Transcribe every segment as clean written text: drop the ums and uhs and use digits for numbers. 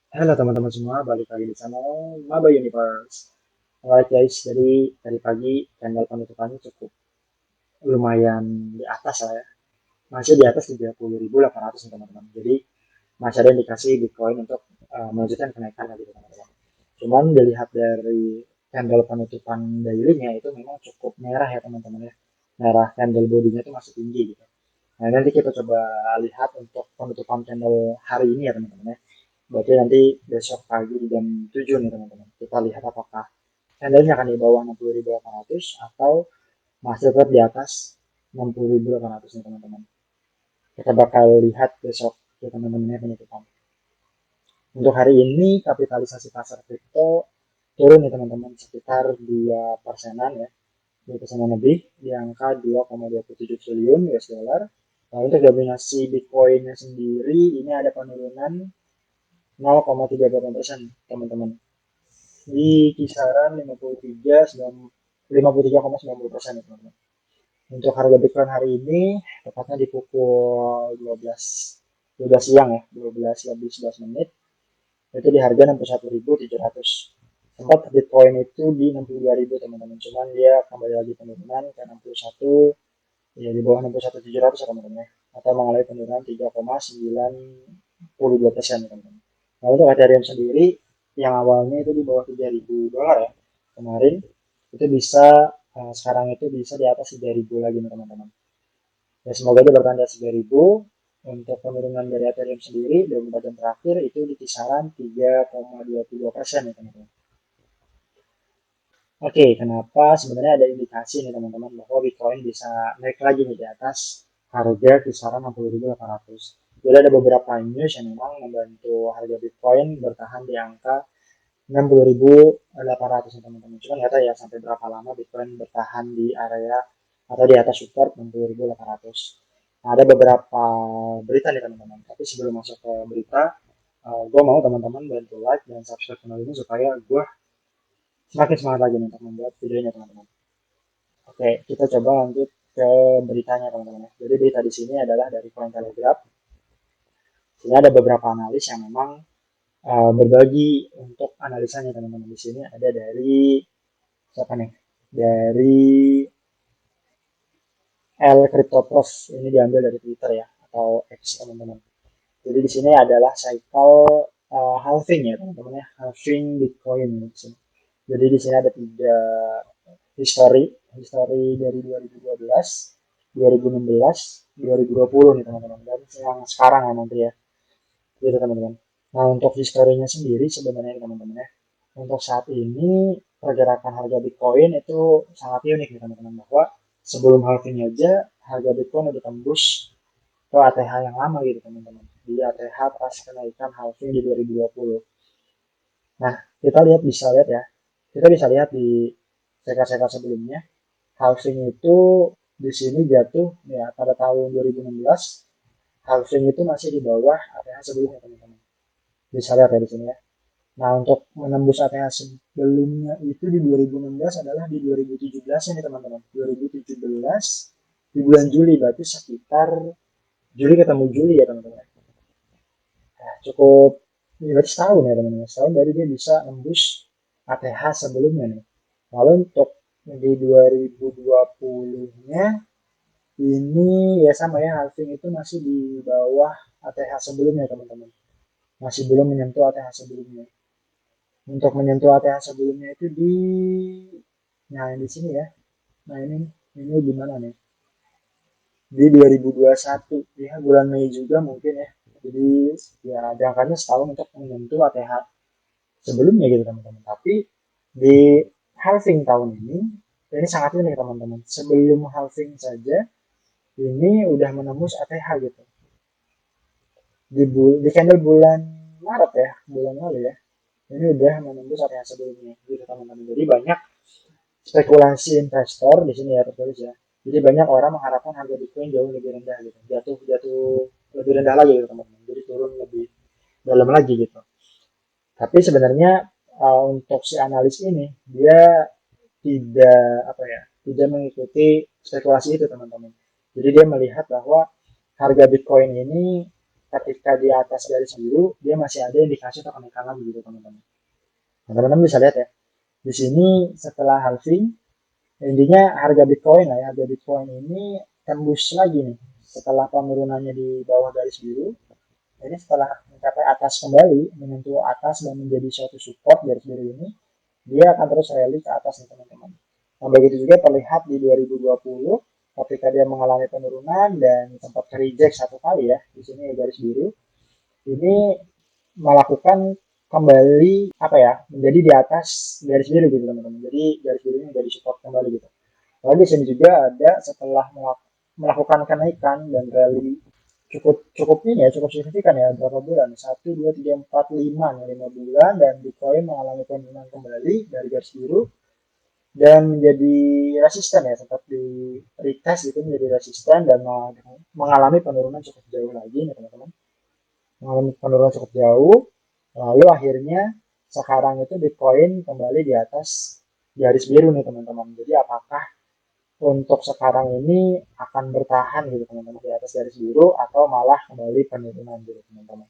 Halo teman-teman semua, balik lagi di channel Maba Universe. Alright guys, jadi tadi pagi candle penutupannya cukup lumayan di atas lah ya. Masih di atas 30.800 nih teman-teman. Jadi masih ada indikasi Bitcoin untuk melanjutkan kenaikan lagi teman-teman. Cuman dilihat dari candle penutupan daily-nya itu memang cukup merah ya teman-teman ya. Merah candle body-nya itu masih tinggi gitu. Nah nanti kita coba lihat untuk penutupan candle hari ini ya teman-teman ya. Berarti nanti besok pagi di jam 7 nih teman-teman. Kita lihat apakah candlenya akan di bawah 60.800 atau masih tetap di atas 60.800 nih teman-teman. Kita bakal lihat besok ya teman-teman ya penutupan. Untuk hari ini kapitalisasi pasar kripto turun nih teman-teman sekitar 2 persenan ya. 2% lebih di angka 2,27 triliun US dollar. Nah, untuk dominasi Bitcoin-nya sendiri ini ada penurunan 0,38% teman-teman. Di kisaran 53,90% ya teman-teman. Untuk harga Bitcoin hari ini tepatnya di pukul 12 siang ya, 12 lebih 11 menit itu di harga 61.700. Sempat Bitcoin itu di 62.000 teman-teman, cuman dia kembali lagi penurunan ke 61, ya di bawah 61.700 ya teman-teman ya, atau mengalami penurunan 3,92% teman-teman. Nah untuk Ethereum sendiri yang awalnya itu di bawah 3.000 dolar ya kemarin, itu bisa sekarang itu bisa di atas 3.000 lagi nih teman-teman. Ya semoga dia bertahan di atas 3.000. Untuk penurunan dari Ethereum sendiri 24 jam terakhir itu di kisaran 3,22% ya teman-teman. Oke, kenapa sebenarnya ada indikasi nih teman-teman bahwa Bitcoin bisa naik lagi nih di atas harga kisaran 60.800. Jadi ada beberapa news yang memang membantu harga Bitcoin bertahan di angka 60.800 teman-teman. Cuma nggak tahu ya sampai berapa lama Bitcoin bertahan di area atau di atas support 60.800. Nah, ada beberapa berita nih teman-teman. Tapi sebelum masuk ke berita, gue mau teman-teman bantu like dan subscribe channel ini supaya gue semakin semangat lagi untuk membuat videonya teman-teman. Oke, kita coba lanjut ke beritanya teman-teman. Jadi berita di sini adalah dari Cointelegraph. Ini ada beberapa analis yang memang berbagi untuk analisanya teman-teman. Di sini ada dari siapa nih? Dari L Cryptoprof. Ini diambil dari Twitter ya atau X teman-teman. Jadi di sini adalah cycle halving ya teman-teman ya, halving Bitcoin di sini. Jadi di sini ada tiga history, history dari 2012, 2016, 2020 nih teman-teman. Dan yang sekarang ya nanti ya, gitu teman-teman. Nah untuk historinya sendiri sebenarnya teman-teman ya, untuk saat ini pergerakan harga Bitcoin itu sangat unik nih teman-teman, bahwa sebelum halving aja harga Bitcoin udah tembus ke ATH yang lama gitu teman-teman, di ATH pas kenaikan halving di 2020. Nah kita lihat ya, kita bisa lihat di sekar-sekar sebelumnya halving itu di sini jatuh ya pada tahun 2016. Halving itu masih di bawah ATH sebelumnya teman-teman, bisa lihat ya di sini ya. Nah, untuk menembus ATH sebelumnya itu di 2016 adalah di 2017 ini teman-teman. 2017 di bulan Juli, berarti sekitar Juli ketemu Juli ya teman-teman. Nah, cukup ini berarti setahun ya teman-teman. Setahun dari dia bisa nembus ATH sebelumnya nih. Lalu untuk di 2020-nya ini ya sama ya, halving itu masih di bawah ATH sebelumnya teman-teman. Masih belum menyentuh ATH sebelumnya. Untuk menyentuh ATH sebelumnya itu di, nah di sini ya. Nah ini gimana nih? Di 2021 ya, bulan Mei juga mungkin ya. Jadi ya jangkanya setahun untuk menyentuh ATH sebelumnya gitu teman-teman. Tapi di halving tahun ini sangat unik teman-teman. Sebelum halving saja ini udah menembus ATH gitu. Di candle bulan Maret ya, bulan lalu ya. Ini udah menembus ATH sebelumnya gitu teman-teman. Jadi banyak spekulasi investor di sini ya tertulis ya. Jadi banyak orang mengharapkan harga Bitcoin jauh lebih rendah gitu, jatuh jatuh lebih rendah lagi gitu teman-teman. Jadi turun lebih dalam lagi gitu. Tapi sebenarnya untuk si analis ini dia tidak apa ya, tidak mengikuti spekulasi itu teman-teman. Jadi dia melihat bahwa harga Bitcoin ini ketika di atas garis biru dia masih ada indikasi untuk kenaikan lagi gitu teman-teman. Nah, teman-teman bisa lihat ya. Di sini setelah halving, intinya harga Bitcoin lah ya, harga Bitcoin ini tembus lagi nih setelah penurunannya di bawah garis biru. Ini setelah mencapai atas kembali, menyentuh atas dan menjadi suatu support garis biru ini, dia akan terus rally ke atas nih teman-teman. Nah, begitu juga terlihat di 2020 ketika dia mengalami penurunan dan sempat reject satu kali ya, di sini garis biru. Ini melakukan kembali apa ya, menjadi di atas garis biru gitu teman-teman. Jadi garis biru ini menjadi support kembali gitu. Lalu di sini juga ada setelah melakukan kenaikan dan rally cukup cukup ini ya, cukup signifikan ya, berapa bulan, 1 2 3 4 5 5 bulan, dan Bitcoin mengalami penurunan kembali dari garis biru dan menjadi resisten ya, sempat di retest itu menjadi resisten dan mengalami penurunan cukup jauh lagi nih teman-teman, mengalami penurunan cukup jauh. Lalu akhirnya sekarang itu Bitcoin kembali di atas garis biru nih teman-teman. Jadi apakah untuk sekarang ini akan bertahan gitu teman-teman di atas garis biru atau malah kembali penurunan gitu teman-teman.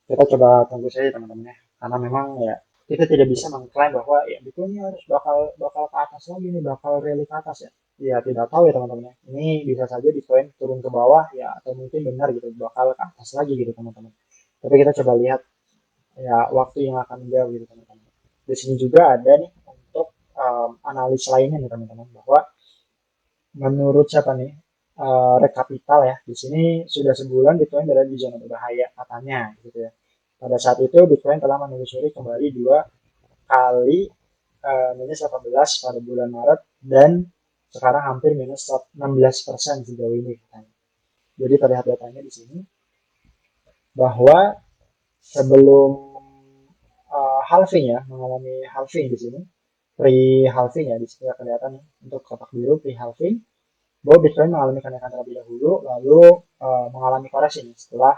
Kita coba tunggu saja teman-teman ya, karena memang ya kita tidak bisa mengklaim bahwa ya Bitcoin ini harus bakal bakal ke atas lagi nih, bakal rally ke atas ya. Ya tidak tahu ya teman-teman ya. Ini bisa saja Bitcoin turun ke bawah ya, atau mungkin benar gitu bakal ke atas lagi gitu teman-teman. Tapi kita coba lihat ya waktu yang akan menjawab gitu teman-teman. Di sini juga ada nih untuk analis lainnya nih teman-teman, bahwa menurut siapa nih, Rekapital ya, di sini sudah sebulan Bitcoin berada di zona berbahaya katanya gitu ya. Pada saat itu Bitcoin telah menelusuri kembali 2 kali minus 18 pada bulan Maret, dan sekarang hampir minus 16% sejauh ini katanya. Jadi terlihat datanya di sini bahwa sebelum halving ya, mengalami halving di sini, pre-halving ya, di sini kelihatan untuk kotak biru pre-halving, bahwa Bitcoin mengalami kenaikan terlebih dahulu, lalu mengalami koreksi nih setelah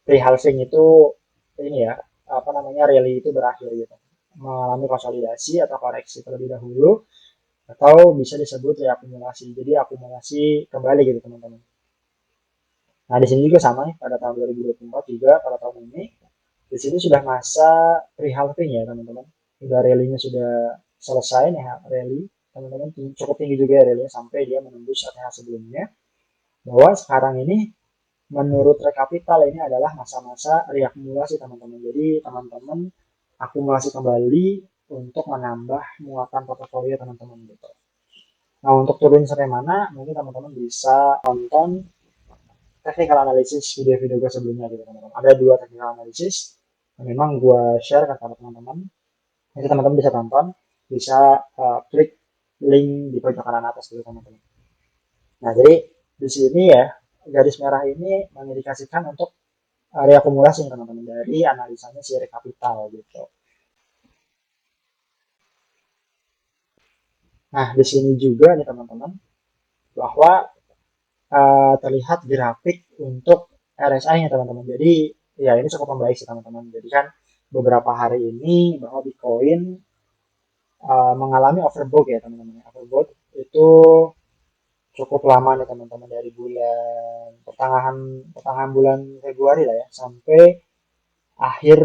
pre-halving itu ini ya, apa namanya, rally itu berakhir gitu, mengalami konsolidasi atau koreksi terlebih dahulu, atau bisa disebut reakumulasi. Jadi akumulasi kembali gitu teman-teman. Nah di sini juga sama nih, pada tahun 2024 juga, pada tahun ini di sini sudah masa pre-halving ya teman-teman. Sudah rally-nya sudah selesai nih rally teman-teman, cukup tinggi juga ya rally sampai dia menembus ATH sebelumnya. Bahwa sekarang ini menurut Rekapital ini adalah masa-masa reakumulasi teman-teman. Jadi teman-teman akumulasi kembali untuk menambah muatan portofolio teman-teman gitu. Nah untuk turun sampai mana mungkin teman-teman bisa tonton technical analysis video-video gue sebelumnya gitu teman-teman. Ada 2 technical analysis yang memang gue share ke teman-teman. Nanti teman-teman bisa tonton, bisa klik link di pojok kanan atas gitu teman-teman. Nah jadi di sini ya garis merah ini mengindikasikan untuk reakumulasi teman-teman dari analisanya si Rekapital gitu. Nah di sini juga nih teman-teman, bahwa terlihat grafik untuk RSI-nya teman-teman. Jadi ya ini cukup membaik sih teman-teman. Jadi kan beberapa hari ini bahwa Bitcoin mengalami overbought ya teman-teman. Overbought itu cukup lama nih teman-teman, dari bulan pertengahan pertengahan bulan Februari lah ya, sampai akhir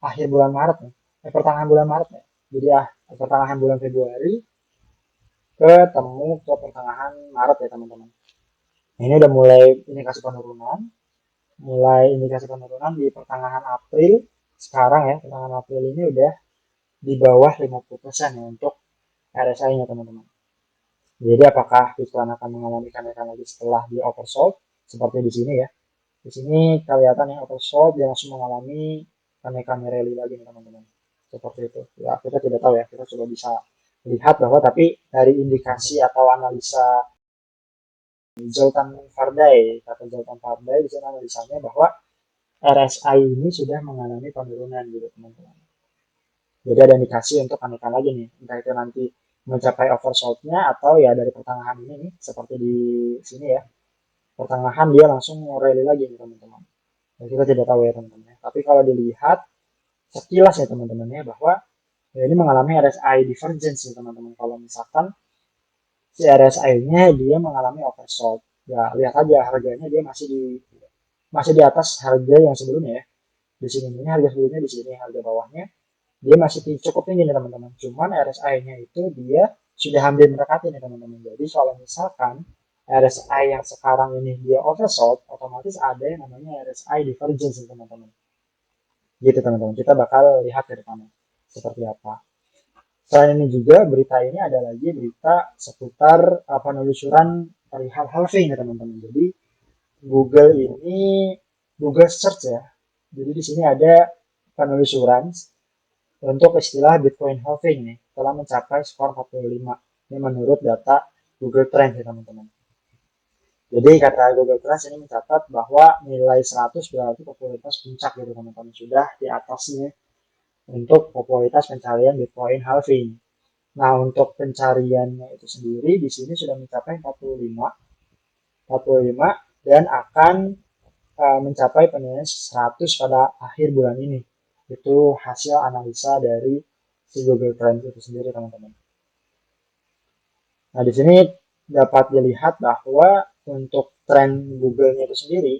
akhir bulan Maret nih. Pertengahan bulan Maret ya. Jadi pertengahan bulan Februari ketemu ke pertengahan Maret ya teman-teman. Ini udah mulai indikasi penurunan, di pertengahan April. Sekarang ya, pertengahan April ini udah di bawah 50% ya untuk RSI-nya teman-teman. Jadi apakah Bitcoin akan mengalami kenaikan lagi setelah di oversold seperti di sini ya. Di sini kelihatan ya oversold, dia langsung mengalami kenaikan rally lagi nih teman-teman. Seperti itu. Ya kita tidak tahu ya, kita coba bisa lihat bahwa tapi dari indikasi atau analisa Zoltan Fardai, kata Zoltan Fardai di sana analisanya bahwa RSI ini sudah mengalami penurunan gitu teman-teman. Jadi ada indikasi untuk kenaikan lagi nih, entah itu nanti mencapai oversold-nya atau ya dari pertengahan ini nih, seperti di sini ya, pertengahan dia langsung rally lagi nih teman-teman. Dan kita tidak tahu ya teman-teman. Tapi kalau dilihat sekilas ya teman-teman ya, bahwa ya ini mengalami RSI divergence ya teman-teman. Kalau misalkan si RSI-nya dia mengalami oversold, ya lihat aja harganya dia masih di masih di atas harga yang sebelumnya ya. Di sini ini harga sebelumnya, di sini harga bawahnya dia masih cukup tinggi nih teman-teman. Cuman RSI-nya itu dia sudah hampir mendekati nih teman-teman. Jadi kalau misalkan RSI yang sekarang ini dia oversold, otomatis ada yang namanya RSI divergence teman-teman. Gitu teman-teman. Kita bakal lihat ke depannya seperti apa. Selain ini juga berita ini ada lagi berita seputar penelusuran perihal halving ya teman-teman. Jadi Google ini Google Search ya. Jadi di sini ada penelusuran untuk istilah Bitcoin halving nih telah mencapai skor 45. Ini menurut data Google Trends ya teman-teman. Jadi kata Google Trends ini mencatat bahwa nilai 100 berarti popularitas puncak gitu teman-teman. Sudah di atasnya untuk popularitas pencarian Bitcoin halving. Nah, untuk pencariannya itu sendiri di sini sudah mencapai 45 dan akan mencapai penilaian 100 pada akhir bulan ini. Itu hasil analisa dari si Google Trends itu sendiri, teman-teman. Nah, di sini dapat dilihat bahwa untuk tren Google-nya itu sendiri,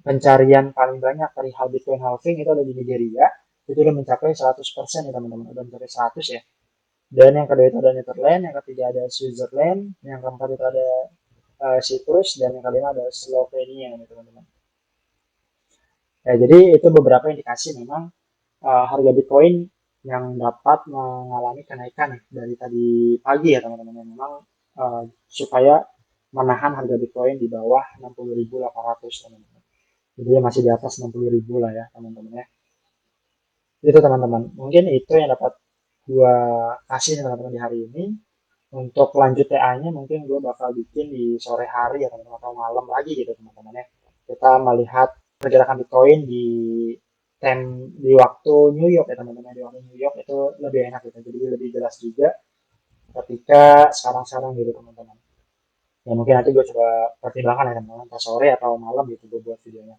pencarian paling banyak perihal Bitcoin halving itu ada di Nigeria, itu sudah mencapai 100% ya teman-teman, udah mencapai 100 ya. Dan yang kedua itu ada Netherlands, yang ketiga ada Switzerland, yang keempat itu ada Cyprus, dan yang kelima ada Slovenia ya teman-teman. Ya, jadi itu beberapa indikasi memang harga Bitcoin yang dapat mengalami kenaikan dari tadi pagi ya teman-teman. Memang supaya menahan harga Bitcoin di bawah 60.800 teman-teman. Jadi masih di atas 60.000 lah ya teman-teman ya. Itu teman-teman. Mungkin itu yang dapat gua kasih teman-teman di hari ini. Untuk lanjut TA-nya mungkin gue bakal bikin di sore hari ya teman-teman atau malam lagi gitu teman-teman ya. Kita melihat pergerakan Bitcoin di waktu New York ya teman-teman. Di waktu New York itu lebih enak gitu. Jadi lebih jelas juga ketika sekarang-sekarang gitu teman-teman. Ya mungkin nanti gue coba pertimbangkan ya teman-teman, pas sore atau malam gitu gue buat videonya.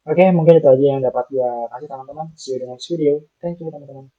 Oke, mungkin itu aja yang dapat gue kasih teman-teman. See you in the next video. Thank you teman-teman.